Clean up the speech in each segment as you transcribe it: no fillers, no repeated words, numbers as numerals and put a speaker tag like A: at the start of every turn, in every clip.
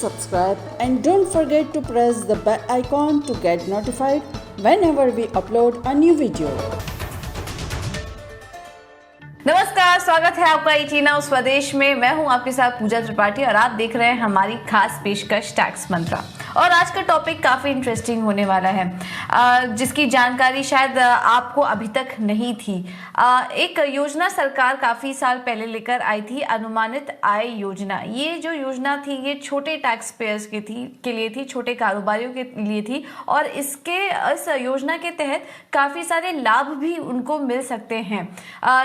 A: subscribe and don't forget to press the bell icon to get notified whenever we upload a new video.
B: नमस्कार, स्वागत है आपका ET now स्वदेश में। मैं हूं आपके साथ पूजा त्रिपाठी और आप देख रहे हैं हमारी खास पेशकश टैक्स मंत्रा। और आज का टॉपिक काफ़ी इंटरेस्टिंग होने वाला है, जिसकी जानकारी शायद आपको अभी तक नहीं थी। एक योजना सरकार काफ़ी साल पहले लेकर आई थी, अनुमानित आय योजना। ये जो योजना थी ये छोटे टैक्स पेयर्स के लिए थी, छोटे कारोबारियों के लिए थी। और इस योजना के तहत काफ़ी सारे लाभ भी उनको मिल सकते हैं,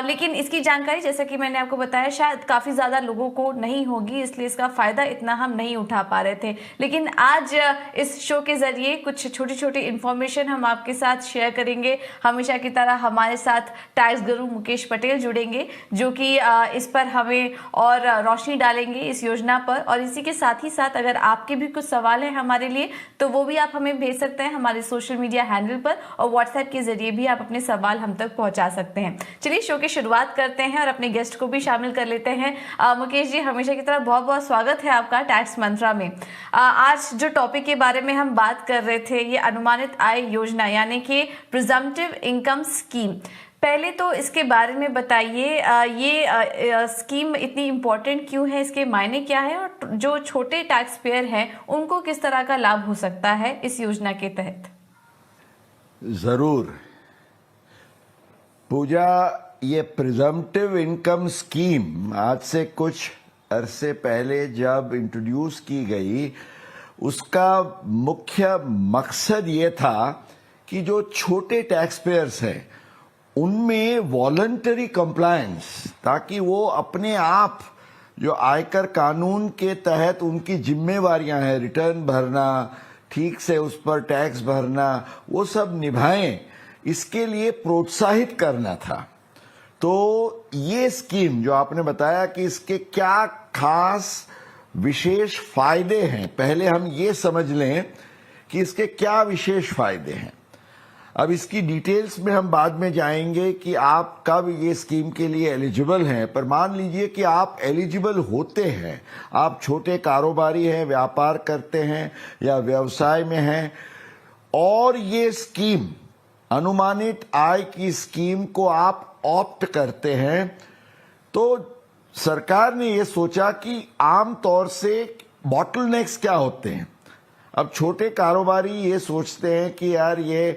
B: लेकिन इसकी जानकारी जैसा कि मैंने आपको बताया शायद काफ़ी ज़्यादा लोगों को नहीं होगी, इसलिए इसका फ़ायदा इतना हम नहीं उठा पा रहे थे। लेकिन आज इस शो के ज़रिए कुछ छोटी छोटी इन्फॉर्मेशन हम आपके साथ शेयर करेंगे। हमेशा की तरह हमारे साथ टैक्स गुरु मुकेश पटेल जुड़ेंगे, जो कि इस पर हमें और रोशनी डालेंगे इस योजना पर। और इसी के साथ ही साथ अगर आपके भी कुछ सवाल हैं हमारे लिए तो वो भी आप हमें भेज सकते हैं हमारे सोशल मीडिया हैंडल पर, और व्हाट्सएप के जरिए भी आप अपने सवाल हम तक पहुँचा सकते हैं। चलिए शो की शुरुआत करते हैं और अपने गेस्ट को भी शामिल कर लेते हैं। मुकेश जी, हमेशा की तरह बहुत बहुत स्वागत है आपका टैक्स मंत्रा में। आज जो टॉपिक के बारे में हम बात कर रहे थे ये अनुमानित आय योजना यानी कि प्रिजम्पटिव इनकम स्कीम। पहले तो इसके बारे में बताइए, ये स्कीम इतनी इम्पोर्टेंट क्यों है, इसके मायने क्या है, और जो छोटे टैक्स पेयर हैं उनको किस तरह का लाभ हो सकता है इस योजना के तहत?
C: जरूर पूजा, ये प्रिजम्पटिव इनकम स्कीम आज से कुछ अरसे पहले जब इंट्रोड्यूस की गई, उसका मुख्य मकसद ये था कि जो छोटे टैक्स पेयर्स हैं उनमें वॉलंटरी कंप्लायंस, ताकि वो अपने आप जो आयकर कानून के तहत उनकी जिम्मेवारियां हैं, रिटर्न भरना, ठीक से उस पर टैक्स भरना, वो सब निभाएं, इसके लिए प्रोत्साहित करना था। तो ये स्कीम जो आपने बताया कि इसके क्या खास विशेष फायदे हैं, पहले हम ये समझ लें कि इसके क्या विशेष फायदे हैं। अब इसकी डिटेल्स में हम बाद में जाएंगे कि आप कब ये स्कीम के लिए एलिजिबल हैं। पर मान लीजिए कि आप एलिजिबल होते हैं, आप छोटे कारोबारी हैं, व्यापार करते हैं या व्यवसाय में हैं, और ये स्कीम अनुमानित आय की स्कीम को आप ऑप्ट करते हैं, तो सरकार ने ये सोचा कि आम तौर से बॉटलनेक्स क्या होते हैं। अब छोटे कारोबारी ये सोचते हैं कि यार ये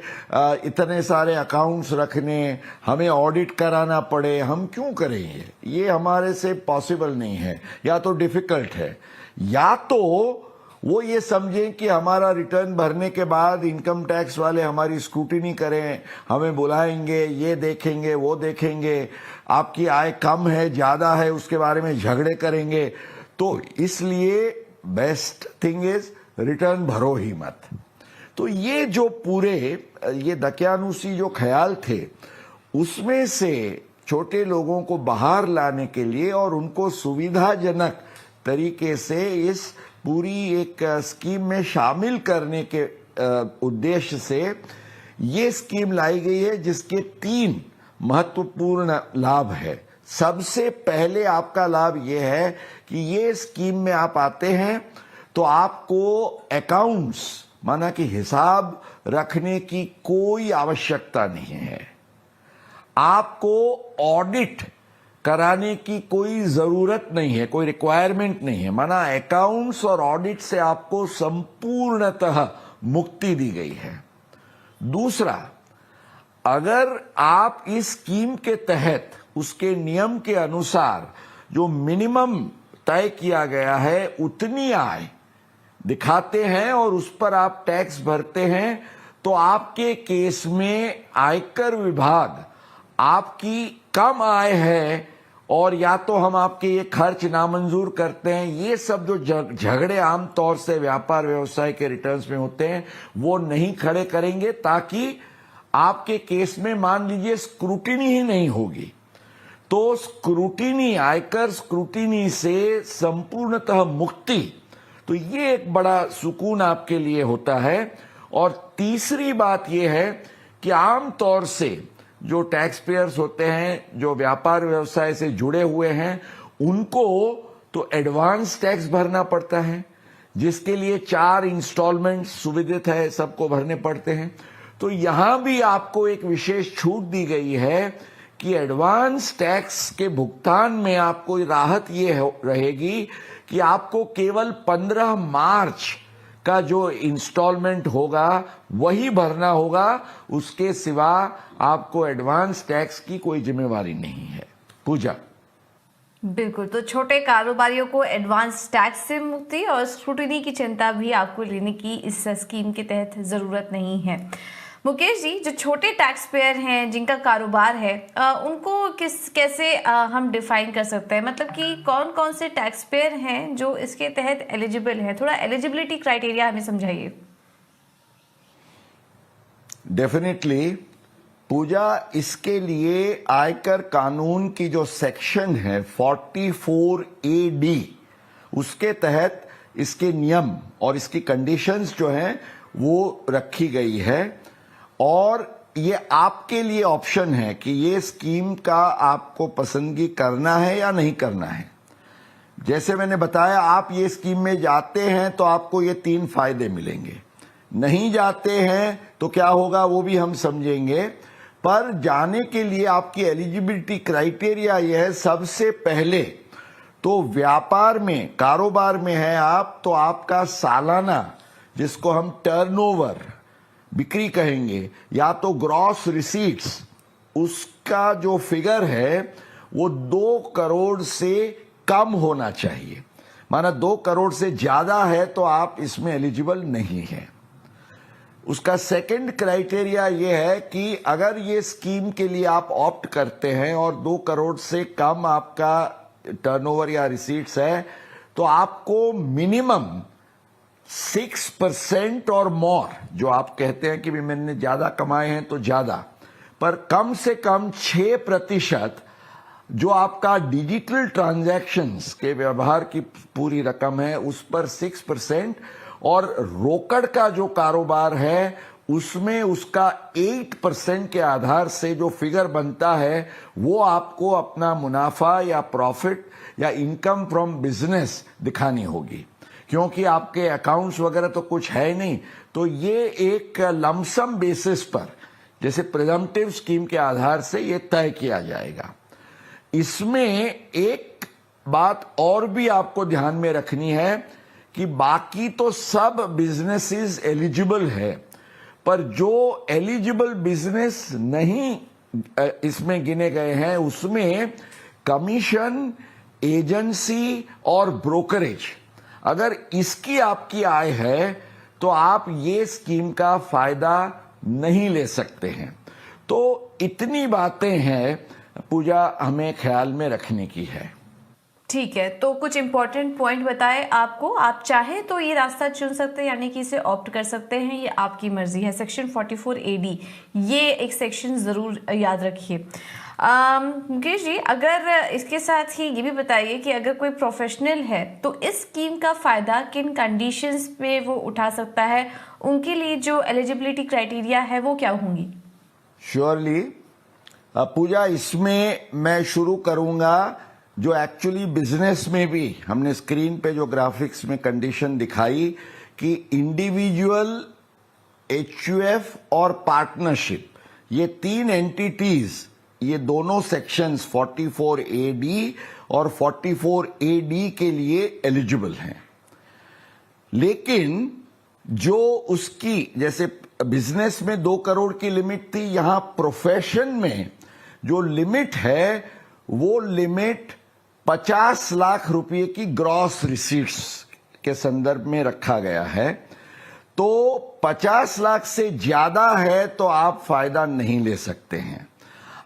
C: इतने सारे अकाउंट्स रखने, हमें ऑडिट कराना पड़े, हम क्यों करेंगे, ये हमारे से पॉसिबल नहीं है, या तो डिफिकल्ट है, या तो वो ये समझें कि हमारा रिटर्न भरने के बाद इनकम टैक्स वाले हमारी स्क्रूटिनी करें, हमें बुलाएंगे, ये देखेंगे, वो देखेंगे, आपकी आय कम है, ज्यादा है, उसके बारे में झगड़े करेंगे। तो इसलिए बेस्ट थिंग इज रिटर्न भरो ही मत। तो ये जो पूरे ये दकियानूसी जो ख्याल थे, उसमें से छोटे लोगों को बाहर लाने के लिए और उनको सुविधाजनक तरीके से इस पूरी एक स्कीम में शामिल करने के उद्देश्य से ये स्कीम लाई गई है, जिसके 3 महत्वपूर्ण लाभ है। सबसे पहले आपका लाभ ये है कि ये स्कीम में आप आते हैं तो आपको अकाउंट्स माना कि हिसाब रखने की कोई आवश्यकता नहीं है, आपको ऑडिट कराने की कोई जरूरत नहीं है, कोई रिक्वायरमेंट नहीं है। माना अकाउंट्स और ऑडिट से आपको संपूर्णतः मुक्ति दी गई है। दूसरा, अगर आप इस स्कीम के तहत उसके नियम के अनुसार जो मिनिमम तय किया गया है उतनी आय दिखाते हैं और उस पर आप टैक्स भरते हैं, तो आपके केस में आयकर विभाग आपकी कम आय है और या तो हम आपके ये खर्च नामंजूर करते हैं, ये सब जो झगड़े आम तौर से व्यापार व्यवसाय के रिटर्न्स में होते हैं वो नहीं खड़े करेंगे, ताकि आपके केस में मान लीजिए स्क्रूटिनी ही नहीं होगी। तो स्क्रूटिनी, आयकर स्क्रूटिनी से संपूर्णतः मुक्ति, तो ये एक बड़ा सुकून आपके लिए होता है। और तीसरी बात यह है कि आम तौर से जो टैक्स पेयर्स होते हैं, जो व्यापार व्यवसाय से जुड़े हुए हैं, उनको तो एडवांस टैक्स भरना पड़ता है, जिसके लिए 4 इंस्टॉलमेंट सुविधित है, सबको भरने पड़ते हैं। तो यहां भी आपको एक विशेष छूट दी गई है कि एडवांस टैक्स के भुगतान में आपको राहत ये रहेगी कि आपको केवल 15 मार्च का जो इंस्टॉलमेंट होगा वही भरना होगा, उसके सिवा आपको एडवांस टैक्स की कोई जिम्मेवारी नहीं है। पूजा।
B: बिल्कुल, तो छोटे कारोबारियों को एडवांस टैक्स से मुक्ति और स्क्रूटिनी की चिंता भी आपको लेने की इस स्कीम के तहत जरूरत नहीं है। मुकेश जी, जो छोटे टैक्स पेयर हैं जिनका कारोबार है, उनको कैसे हम डिफाइन कर सकते हैं? मतलब कि कौन कौन से टैक्स पेयर हैं जो इसके तहत एलिजिबल है? थोड़ा एलिजिबिलिटी क्राइटेरिया हमें समझाइए।
C: डेफिनेटली पूजा, इसके लिए आयकर कानून की जो सेक्शन है 44AD, उसके तहत इसके नियम और इसकी कंडीशंस जो हैं वो रखी गई है। और ये आपके लिए ऑप्शन है कि ये स्कीम का आपको पसंदगी करना है या नहीं करना है। जैसे मैंने बताया, आप ये स्कीम में जाते हैं तो आपको ये 3 फायदे मिलेंगे। नहीं जाते हैं तो क्या होगा वो भी हम समझेंगे। पर जाने के लिए आपकी एलिजिबिलिटी क्राइटेरिया ये है, सबसे पहले तो व्यापार में, कारोबार में है आप, तो आपका सालाना, जिसको हम टर्नओवर बिक्री कहेंगे, या तो ग्रॉस रिसीट्स, उसका जो फिगर है वो 2 करोड़ से कम होना चाहिए। माना 2 करोड़ से ज्यादा है तो आप इसमें एलिजिबल नहीं है। उसका सेकंड क्राइटेरिया ये है कि अगर ये स्कीम के लिए आप ऑप्ट करते हैं और 2 करोड़ से कम आपका टर्नओवर या रिसीट्स है, तो आपको मिनिमम 6% और मोर, जो आप कहते हैं कि भी मैंने ज्यादा कमाए हैं तो ज्यादा, पर कम से कम 6% जो आपका डिजिटल ट्रांजैक्शंस के व्यवहार की पूरी रकम है उस पर 6%, और रोकड़ का जो कारोबार है उसमें उसका 8% के आधार से जो फिगर बनता है वो आपको अपना मुनाफा या प्रॉफिट या इनकम फ्रॉम बिजनेस दिखानी होगी। क्योंकि आपके अकाउंट्स वगैरह तो कुछ है नहीं, तो ये एक लमसम बेसिस पर, जैसे प्रिजम्पटिव स्कीम के आधार से ये तय किया जाएगा। इसमें एक बात और भी आपको ध्यान में रखनी है कि बाकी तो सब बिजनेसेस एलिजिबल है, पर जो एलिजिबल बिजनेस नहीं इसमें गिने गए हैं उसमें कमीशन, एजेंसी और ब्रोकरेज, अगर इसकी आपकी आय है तो आप ये स्कीम का फायदा नहीं ले सकते हैं। तो इतनी बातें हैं पूजा, हमें ख्याल में रखने की है।
B: ठीक है, तो कुछ इंपॉर्टेंट पॉइंट बताए आपको। आप चाहे तो ये रास्ता चुन सकते हैं, यानी कि इसे ऑप्ट कर सकते हैं, ये आपकी मर्जी है। सेक्शन 44AD, ये एक सेक्शन जरूर याद रखिए। मुकेश जी, अगर इसके साथ ही ये भी बताइए कि अगर कोई प्रोफेशनल है तो इस स्कीम का फायदा किन कंडीशंस पे वो उठा सकता है, उनके लिए जो एलिजिबिलिटी क्राइटेरिया है वो क्या होंगी?
C: श्योरली पूजा, इसमें मैं शुरू करूंगा जो एक्चुअली बिजनेस में भी हमने स्क्रीन पे जो ग्राफिक्स में कंडीशन दिखाई कि इंडिविजुअल, HUF और पार्टनरशिप, ये 3 एंटिटीज, ये दोनों सेक्शंस 44AD और 44AD के लिए एलिजिबल हैं। लेकिन जो उसकी, जैसे बिजनेस में 2 करोड़ की लिमिट थी, यहां प्रोफेशन में जो लिमिट है वो लिमिट 50 लाख रुपए की ग्रॉस रिसीट्स के संदर्भ में रखा गया है। तो 50 लाख से ज्यादा है तो आप फायदा नहीं ले सकते हैं।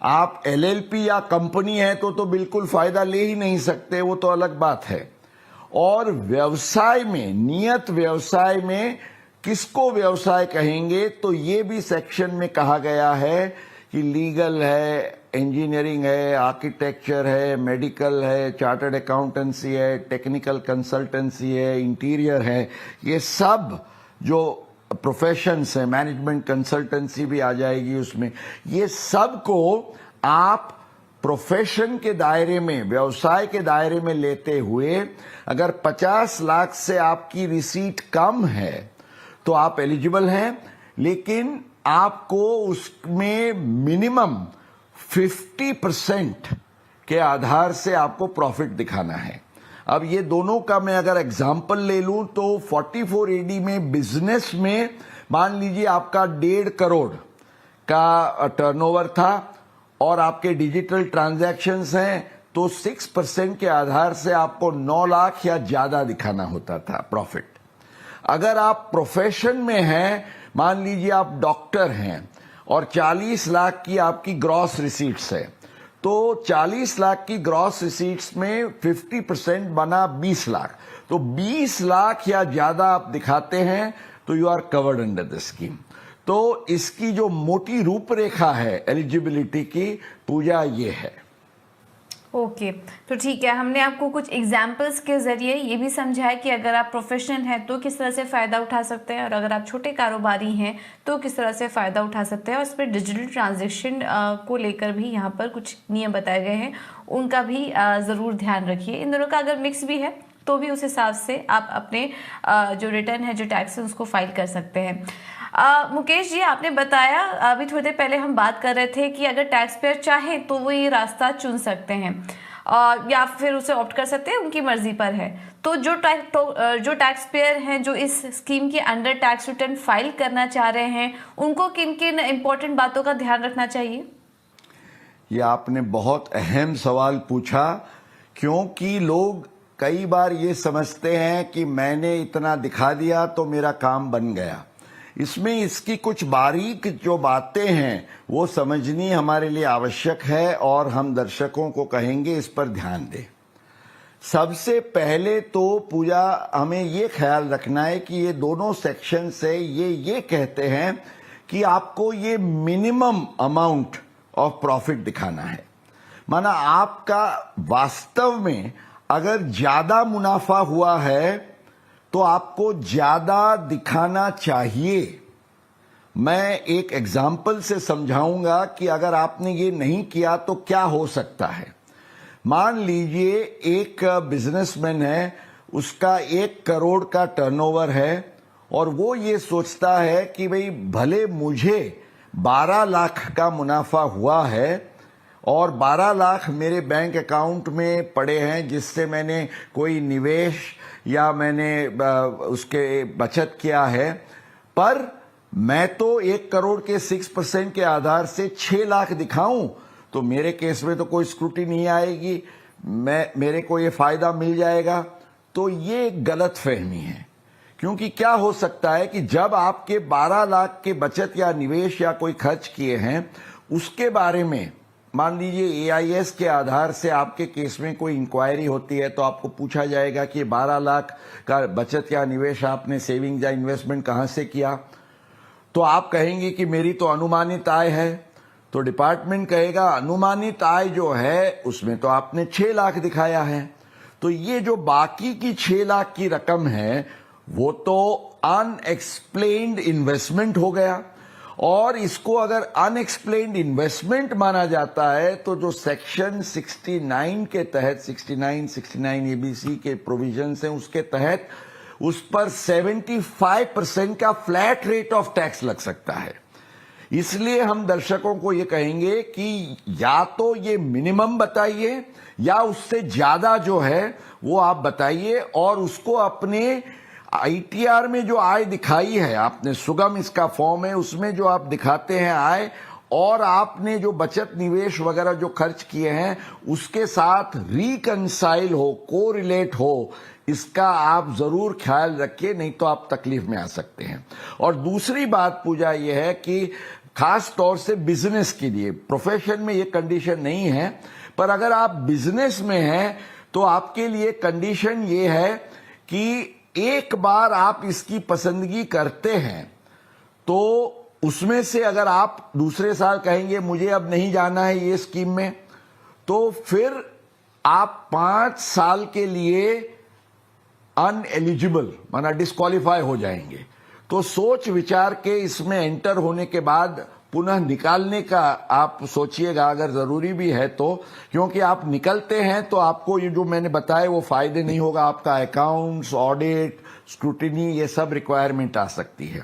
C: आप LLP या कंपनी है तो बिल्कुल फायदा ले ही नहीं सकते, वो तो अलग बात है। और व्यवसाय में, नियत व्यवसाय में किसको व्यवसाय कहेंगे, तो ये भी सेक्शन में कहा गया है कि लीगल है, इंजीनियरिंग है, आर्किटेक्चर है, मेडिकल है, चार्टर्ड अकाउंटेंसी है, टेक्निकल कंसल्टेंसी है, इंटीरियर है, ये सब जो प्रोफेशंस है, मैनेजमेंट कंसल्टेंसी भी आ जाएगी उसमें, ये सब को आप प्रोफेशन के दायरे में, व्यवसाय के दायरे में लेते हुए अगर 50 लाख से आपकी रिसीट कम है तो आप एलिजिबल हैं, लेकिन आपको उसमें मिनिमम 50% के आधार से आपको प्रॉफिट दिखाना है। अब ये दोनों का मैं अगर एग्जाम्पल ले लूं तो 44AD में बिजनेस में मान लीजिए आपका 1.5 करोड़ का टर्नओवर था और आपके डिजिटल ट्रांजैक्शंस हैं तो 6% के आधार से आपको 9 लाख या ज्यादा दिखाना होता था प्रॉफिट। अगर आप प्रोफेशन में हैं, मान लीजिए आप डॉक्टर हैं और 40 लाख की आपकी ग्रॉस रिसीट्स है, तो 40 लाख की ग्रॉस रिसीट्स में 50% बना 20 लाख, तो 20 लाख या ज्यादा आप दिखाते हैं तो you are covered under the scheme. तो इसकी जो मोटी रूपरेखा है एलिजिबिलिटी की, पूजा ये है।
B: ओके, तो ठीक है, हमने आपको कुछ एग्जाम्पल्स के जरिए ये भी समझाया कि अगर आप प्रोफेशनल हैं तो किस तरह से फ़ायदा उठा सकते हैं और अगर आप छोटे कारोबारी हैं तो किस तरह से फ़ायदा उठा सकते हैं। और इस पर डिजिटल ट्रांजैक्शन को लेकर भी यहाँ पर कुछ नियम बताए गए हैं, उनका भी ज़रूर ध्यान रखिए। इन दोनों का अगर मिक्स भी है तो भी उस हिसाब से आप अपने जो रिटर्न है, जो टैक्स है, उसको फाइल कर सकते हैं। मुकेश जी, आपने बताया अभी थोड़ी देर पहले हम बात कर रहे थे कि अगर टैक्स पेयर चाहे तो वो ये रास्ता चुन सकते हैं या फिर उसे ऑप्ट कर सकते हैं, उनकी मर्जी पर है। तो जो टैक्स पेयर हैं जो इस स्कीम के अंडर टैक्स रिटर्न फाइल करना चाह रहे हैं, उनको किन किन इंपॉर्टेंट बातों का ध्यान रखना चाहिए?
C: ये आपने बहुत अहम सवाल पूछा, क्योंकि लोग कई बार ये समझते हैं कि मैंने इतना दिखा दिया तो मेरा काम बन गया। इसमें इसकी कुछ बारीक जो बातें हैं वो समझनी हमारे लिए आवश्यक है और हम दर्शकों को कहेंगे इस पर ध्यान दें। सबसे पहले तो पूजा हमें ये ख्याल रखना है कि ये दोनों सेक्शन से ये कहते हैं कि आपको ये मिनिमम अमाउंट ऑफ प्रॉफिट दिखाना है। माना आपका वास्तव में अगर ज्यादा मुनाफा हुआ है तो आपको ज्यादा दिखाना चाहिए। मैं एक एग्जाम्पल से समझाऊंगा कि अगर आपने ये नहीं किया तो क्या हो सकता है। मान लीजिए एक बिजनेसमैन है, उसका 1 करोड़ का टर्नओवर है और वो ये सोचता है कि भाई भले मुझे 12 लाख का मुनाफा हुआ है और 12 लाख मेरे बैंक अकाउंट में पड़े हैं जिससे मैंने कोई निवेश या मैंने उसके बचत किया है, पर मैं तो 1 करोड़ के 6% के आधार से 6 लाख दिखाऊं तो मेरे केस में तो कोई स्क्रूटी नहीं आएगी, मेरे को ये फायदा मिल जाएगा। तो ये गलत फहमी है, क्योंकि क्या हो सकता है कि जब आपके 12 लाख के बचत या निवेश या कोई खर्च किए हैं उसके बारे में मान लीजिए AIS के आधार से आपके केस में कोई इंक्वायरी होती है तो आपको पूछा जाएगा कि 12 लाख का बचत या निवेश आपने सेविंग या इन्वेस्टमेंट कहां से किया, तो आप कहेंगे कि मेरी तो अनुमानित आय है। तो डिपार्टमेंट कहेगा अनुमानित आय जो है उसमें तो आपने 6 लाख दिखाया है, तो ये जो बाकी की 6 लाख की रकम है वो तो अनएक्सप्लेन्ड इन्वेस्टमेंट हो गया। और इसको अगर अनएक्सप्लेन्ड इन्वेस्टमेंट माना जाता है तो जो सेक्शन 69 के तहत 69 ABC के प्रोविजंस हैं उसके तहत उस पर 75% का फ्लैट रेट ऑफ टैक्स लग सकता है। इसलिए हम दर्शकों को ये कहेंगे कि या तो ये मिनिमम बताइए या उससे ज्यादा जो है वो आप बताइए और उसको अपने ITR में जो आय दिखाई है आपने, सुगम इसका फॉर्म है, उसमें जो आप दिखाते हैं आय और आपने जो बचत निवेश वगैरह जो खर्च किए हैं उसके साथ रिकंसाइल हो, कोरिलेट हो, इसका आप जरूर ख्याल रखिए, नहीं तो आप तकलीफ में आ सकते हैं। और दूसरी बात पूजा यह है कि खास तौर से बिजनेस के लिए, प्रोफेशन में ये कंडीशन नहीं है, पर अगर आप बिजनेस में हैं तो आपके लिए कंडीशन ये है कि एक बार आप इसकी पसंदगी करते हैं तो उसमें से अगर आप दूसरे साल कहेंगे मुझे अब नहीं जाना है ये स्कीम में, तो फिर आप 5 साल के लिए अनएलिजिबल माना डिस्क्वालीफाई हो जाएंगे। तो सोच विचार के इसमें एंटर होने के बाद पुनः निकालने का आप सोचिएगा, अगर जरूरी भी है तो, क्योंकि आप निकलते हैं तो आपको ये जो मैंने बताया वो फायदे नहीं होगा, आपका अकाउंट्स, ऑडिट, स्क्रूटिनी, ये सब रिक्वायरमेंट आ सकती है।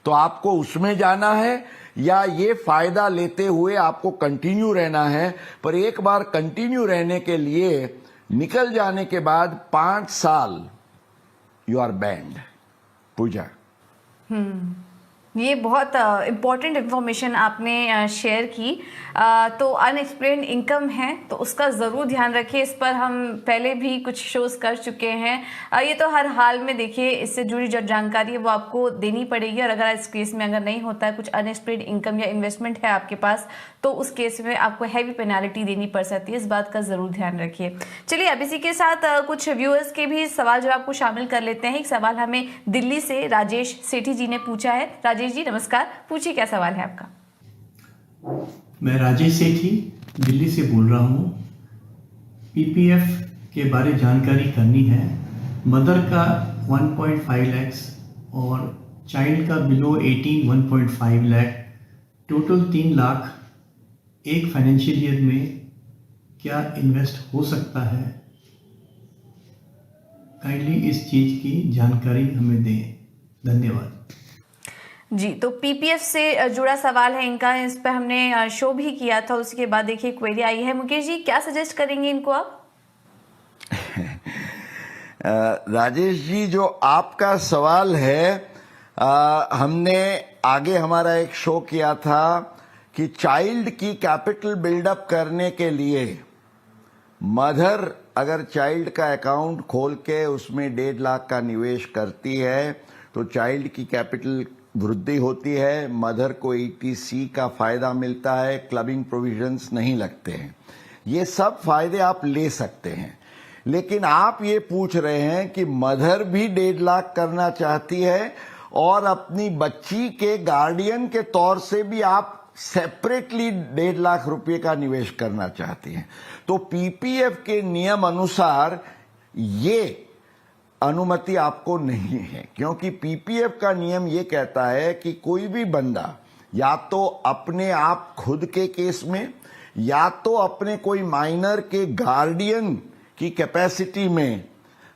C: तो आपको उसमें जाना है या ये फायदा लेते हुए आपको कंटिन्यू रहना है। पर एक बार कंटिन्यू रहने के लिए निकल जाने के बाद 5 साल यू आर बैंड। पूजा,
B: ये बहुत इम्पॉर्टेंट इन्फॉर्मेशन आपने शेयर की। तो अनएक्सप्लेन्ड इनकम है तो उसका ज़रूर ध्यान रखिए। इस पर हम पहले भी कुछ शोज कर चुके हैं। ये तो हर हाल में देखिए इससे जुड़ी जो जानकारी है वो आपको देनी पड़ेगी, और अगर इस केस में अगर नहीं होता है, कुछ अनएक्सप्लेन्ड इनकम या इन्वेस्टमेंट है आपके पास, तो उस केस में आपको हैवी पेनाल्टी देनी पड़ सकती है। इस बात का ज़रूर ध्यान रखिए। चलिए अब इसी के साथ कुछ व्यूअर्स के भी सवाल जवाब को शामिल कर लेते हैं। एक सवाल हमें दिल्ली से राजेश सेठी जी ने पूछा है। राजेश जी नमस्कार, पूछिए क्या सवाल है आपका।
D: मैं राजेश सेठी दिल्ली से बोल रहा हूँ। पीपीएफ के बारे जानकारी करनी है। मदर का 1.5 लाख और चाइल्ड का बिलो 18 1.5 लाख, टोटल 3 लाख एक फाइनेंशियल ईयर में क्या इन्वेस्ट हो सकता है? काइंडली इस चीज़ की जानकारी हमें दें, धन्यवाद।
B: जी, तो पीपीएफ से जुड़ा सवाल है इनका, इस पर हमने शो भी किया था। उसके बाद देखिए क्वेरी आई है। मुकेश जी क्या सजेस्ट करेंगे इनको आप?
C: राजेश जी, जो आपका सवाल है, हमने आगे हमारा एक शो किया था कि चाइल्ड की कैपिटल बिल्डअप करने के लिए मदर अगर चाइल्ड का अकाउंट खोल के उसमें 1.5 लाख का निवेश करती है तो चाइल्ड की कैपिटल वृद्धि होती है, मदर को ETC का फायदा मिलता है, क्लबिंग प्रोविजंस नहीं लगते हैं। ये सब फायदे आप ले सकते हैं। लेकिन आप ये पूछ रहे हैं कि मदर भी 1.5 लाख करना चाहती है और अपनी बच्ची के गार्डियन के तौर से भी आप सेपरेटली 1.5 लाख रुपए का निवेश करना चाहती हैं। तो पीपीएफ के नियम अनुसार ये अनुमति आपको नहीं है, क्योंकि पीपीएफ का नियम ये कहता है कि कोई भी बंदा या तो अपने आप खुद के केस में या तो अपने कोई माइनर के गार्डियन की कैपेसिटी में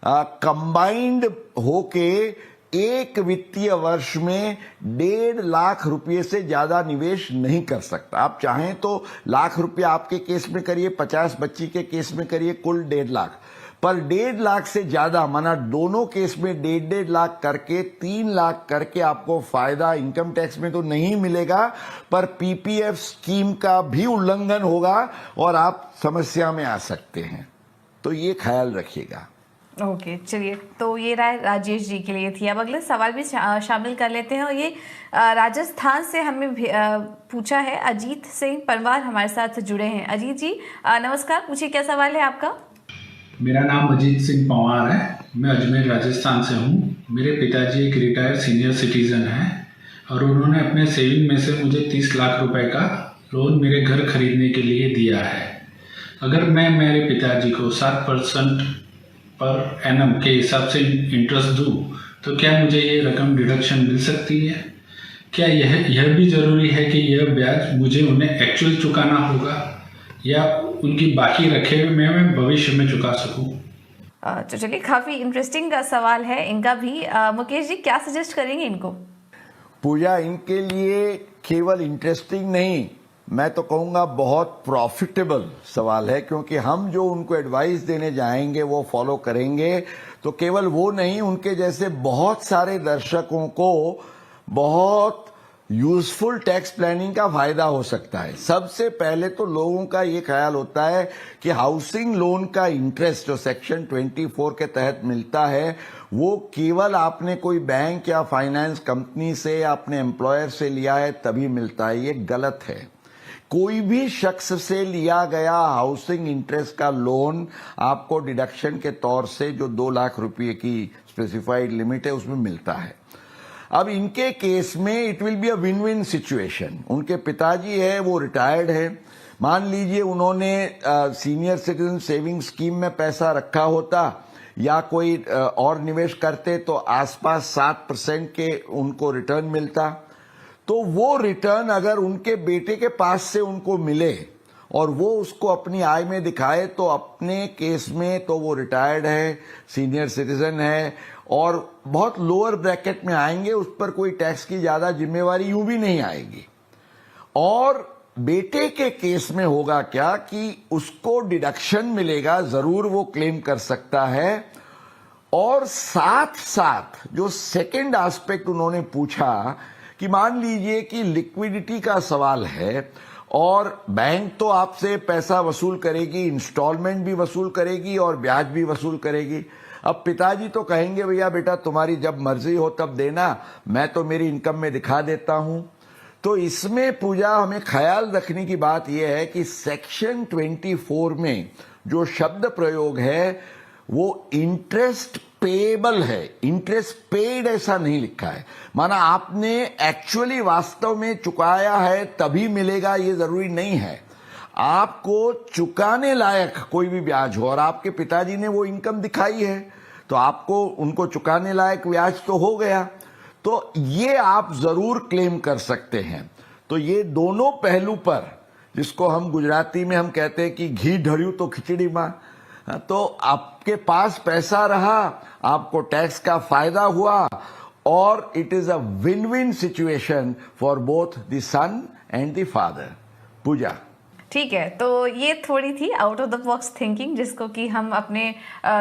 C: कंबाइंड होके एक वित्तीय वर्ष में 1.5 लाख रुपए से ज्यादा निवेश नहीं कर सकता। आप चाहें तो लाख रुपए आपके केस में करिए, 50 बच्ची के केस में करिए, कुल 1.5 लाख। पर 1.5 लाख से ज्यादा, माना दोनों केस में 1.5 लाख करके 3 लाख करके आपको फायदा इनकम टैक्स में तो नहीं मिलेगा, पर पीपीएफ स्कीम का भी उल्लंघन होगा और आप समस्या में आ सकते हैं। तो ये ख्याल रखिएगा।
B: ओके, चलिए, तो ये राय राजेश जी के लिए थी। अब अगले सवाल भी शामिल कर लेते हैं, और ये राजस्थान से हमें पूछा है। अजीत सिंह परमार हमारे साथ जुड़े हैं। अजीत जी नमस्कार, पूछिए क्या सवाल है आपका।
E: मेरा नाम अजीत सिंह पंवार है, मैं अजमेर राजस्थान से हूँ। मेरे पिताजी एक रिटायर्ड सीनियर सिटीजन हैं और उन्होंने अपने सेविंग में से मुझे 30 लाख रुपए का लोन मेरे घर खरीदने के लिए दिया है। अगर मैं मेरे पिताजी को 7% पर एनम के हिसाब से इंटरेस्ट दूँ तो क्या मुझे ये रकम डिडक्शन मिल सकती है? क्या यह भी ज़रूरी है कि यह ब्याज मुझे उन्हें एक्चुअल चुकाना होगा या उनकी बाकी रखे हुए मैं भविष्य में चुका सकूं?
B: तो चलिए, काफ़ी इंटरेस्टिंग का सवाल है इनका भी। मुकेश जी क्या सजेस्ट करेंगे इनको?
C: पूजा, इनके लिए केवल इंटरेस्टिंग नहीं, मैं तो कहूँगा बहुत प्रॉफिटेबल सवाल है, क्योंकि हम जो उनको एडवाइस देने जाएंगे वो फॉलो करेंगे तो केवल वो नहीं, उनके जैसे बहुत सारे दर्शकों को बहुत यूजफुल टैक्स प्लानिंग का फायदा हो सकता है। सबसे पहले तो लोगों का ये ख्याल होता है कि हाउसिंग लोन का इंटरेस्ट जो सेक्शन 24 के तहत मिलता है वो केवल आपने कोई बैंक या फाइनेंस कंपनी से या अपने एम्प्लॉयर से लिया है तभी मिलता है। ये गलत है। कोई भी शख्स से लिया गया हाउसिंग इंटरेस्ट का लोन आपको डिडक्शन के तौर से जो 2 लाख रुपए की स्पेसिफाइड लिमिट है उसमें मिलता है। अब इनके केस में it will be a win win situation. उनके पिताजी है वो रिटायर्ड है, मान लीजिए उन्होंने सीनियर सिटीजन सेविंग स्कीम में पैसा रखा होता या कोई और निवेश करते तो आसपास 7% के उनको रिटर्न मिलता। तो वो रिटर्न अगर उनके बेटे के पास से उनको मिले और वो उसको अपनी आय में दिखाए, तो अपने केस में तो वो रिटायर्ड है, सीनियर सिटीजन है और बहुत लोअर ब्रैकेट में आएंगे, उस पर कोई टैक्स की ज्यादा जिम्मेवारी यूं भी नहीं आएगी। और बेटे के केस में होगा क्या कि उसको डिडक्शन मिलेगा, जरूर वो क्लेम कर सकता है। और साथ साथ जो सेकंड एस्पेक्ट उन्होंने पूछा कि मान लीजिए कि लिक्विडिटी का सवाल है और बैंक तो आपसे पैसा वसूल करेगी, इंस्टॉलमेंट भी वसूल करेगी और ब्याज भी वसूल करेगी। अब पिताजी तो कहेंगे भैया बेटा तुम्हारी जब मर्जी हो तब देना, मैं तो मेरी इनकम में दिखा देता हूं। तो इसमें पूजा हमें ख्याल रखने की बात यह है कि सेक्शन 24 में जो शब्द प्रयोग है वो इंटरेस्ट पेएबल है, इंटरेस्ट पेड ऐसा नहीं लिखा है। माना आपने एक्चुअली वास्तव में चुकाया है तभी मिलेगा ये जरूरी नहीं है। आपको चुकाने लायक कोई भी ब्याज हो और आपके पिताजी ने वो इनकम दिखाई है तो आपको उनको चुकाने लायक ब्याज तो हो गया, तो ये आप जरूर क्लेम कर सकते हैं। तो ये दोनों पहलू पर, जिसको हम गुजराती में हम कहते हैं कि घी ढड़ियों तो खिचड़ी मां, तो आपके पास पैसा रहा, आपको टैक्स का फायदा हुआ और it is a win win situation for both the son and the father. Pooja
B: ठीक है, तो ये थोड़ी थी out of the box thinking, जिसको कि हम अपने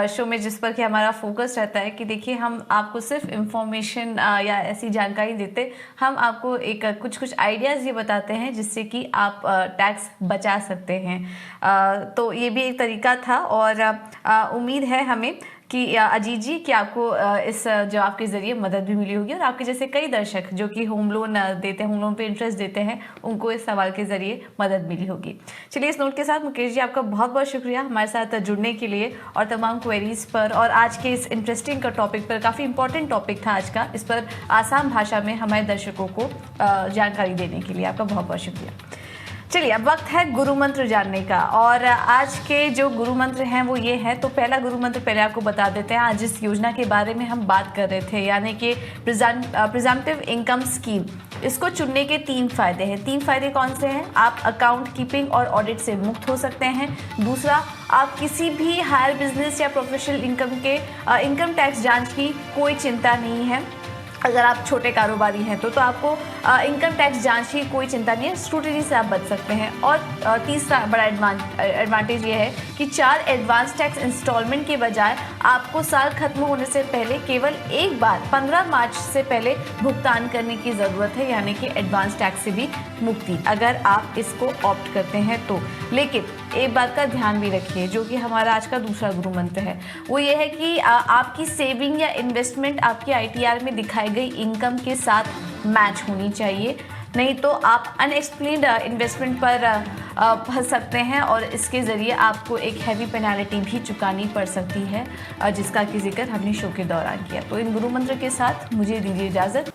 B: शो में, जिस पर कि हमारा फोकस रहता है कि देखिए हम आपको सिर्फ इंफॉर्मेशन या ऐसी जानकारी देते, हम आपको एक कुछ आइडियाज़ ये बताते हैं जिससे कि आप टैक्स बचा सकते हैं। तो ये भी एक तरीका था और उम्मीद है हमें कि अजीत जी कि आपको इस जवाब के जरिए मदद भी मिली होगी और आपके जैसे कई दर्शक जो कि होम लोन देते हैं, होम लोन पे इंटरेस्ट देते हैं, उनको इस सवाल के जरिए मदद मिली होगी। चलिए इस नोट के साथ मुकेश जी आपका बहुत बहुत शुक्रिया हमारे साथ जुड़ने के लिए और तमाम क्वेरीज पर, और आज के इस इंटरेस्टिंग का टॉपिक पर, काफ़ी इंपॉर्टेंट टॉपिक था आज का, इस पर आसान भाषा में हमारे दर्शकों को जानकारी देने के लिए आपका बहुत बहुत शुक्रिया। चलिए अब वक्त है गुरु मंत्र जानने का, और आज के जो गुरु मंत्र हैं वो ये है। तो पहला गुरु मंत्र पहले आपको बता देते हैं। आज इस योजना के बारे में हम बात कर रहे थे, यानी कि प्रिजम्पटिव इनकम स्कीम, इसको चुनने के 3 फायदे हैं। 3 फायदे कौन से हैं? आप अकाउंट कीपिंग और ऑडिट से मुक्त हो सकते हैं। दूसरा, आप किसी भी हायर बिजनेस या प्रोफेशनल इनकम के इनकम टैक्स जांच की कोई चिंता नहीं है। अगर आप छोटे कारोबारी हैं तो आपको इनकम टैक्स जांच की कोई चिंता नहीं है, स्क्रूटिनी से आप बच सकते हैं। और तीसरा बड़ा एडवांटेज ये है कि 4 एडवांस टैक्स इंस्टॉलमेंट के बजाय आपको साल खत्म होने से पहले केवल एक बार 15 मार्च से पहले भुगतान करने की ज़रूरत है, यानी कि एडवांस टैक्स से भी मुक्ति अगर आप इसको ऑप्ट करते हैं तो। लेकिन एक बात का ध्यान भी रखिए, जो कि हमारा आज का दूसरा गुरु मंत्र है, वो ये है कि आपकी सेविंग या इन्वेस्टमेंट आपकी ITR में दिखाई गई इनकम के साथ मैच होनी चाहिए, नहीं तो आप अनएक्सप्लेन्ड इन्वेस्टमेंट पर फंस सकते हैं और इसके ज़रिए आपको एक हैवी पेनल्टी भी चुकानी पड़ सकती है, जिसका कि जिक्र हमने शो के दौरान किया। तो इन गुरु मंत्र के साथ मुझे दीजिए इजाज़त।